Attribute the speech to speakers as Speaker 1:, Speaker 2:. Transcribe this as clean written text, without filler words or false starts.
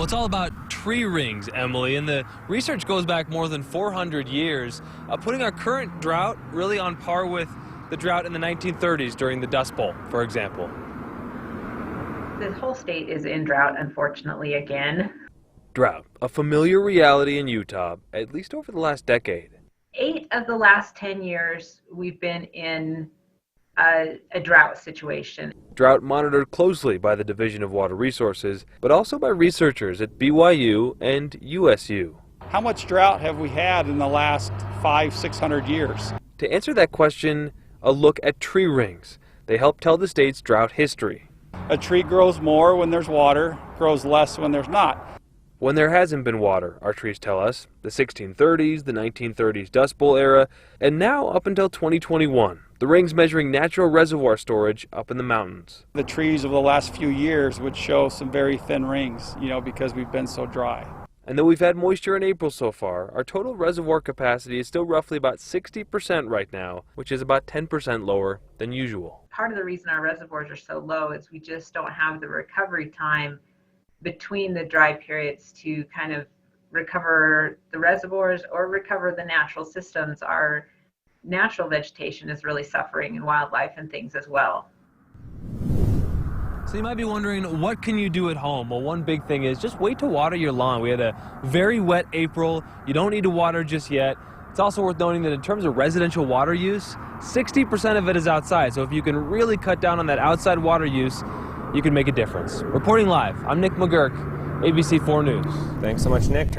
Speaker 1: Well, it's all about tree rings, Emily, and the research goes back more than 400 years, putting our current drought really on par with the drought in the 1930s during the Dust Bowl, for example.
Speaker 2: The whole state is in drought, unfortunately, again.
Speaker 1: Drought, a familiar reality in Utah, at least over the last decade.
Speaker 2: 8 of the last 10 years, we've been in a drought situation.
Speaker 1: Drought monitored closely by the Division of Water Resources, but also by researchers at BYU and USU.
Speaker 3: How much drought have we had in the last 500-600 years?
Speaker 1: To answer that question, a look at tree rings. They help tell the state's drought history.
Speaker 3: A tree grows more when there's water, grows less when there's not.
Speaker 1: When there hasn't been water, our trees tell us, the 1630s, the 1930s Dust Bowl era, and now up until 2021, the rings measuring natural reservoir storage up in the mountains.
Speaker 3: The trees of the last few years would show some very thin rings, because we've been so dry.
Speaker 1: And though we've had moisture in April so far, our total reservoir capacity is still roughly about 60% right now, which is about 10% lower than usual.
Speaker 2: Part of the reason our reservoirs are so low is we just don't have the recovery time between the dry periods to kind of recover the reservoirs or recover the natural systems. Our natural vegetation is really suffering, and wildlife and things as well.
Speaker 1: So you might be wondering, what can you do at home? Well, one big thing is just wait to water your lawn. We had a very wet April. You don't need to water just yet. It's also worth noting that in terms of residential water use, 60% of it is outside. So if you can really cut down on that outside water use, you can make a difference. Reporting live, I'm Nick McGurk, ABC 4 News.
Speaker 4: Thanks so much, Nick.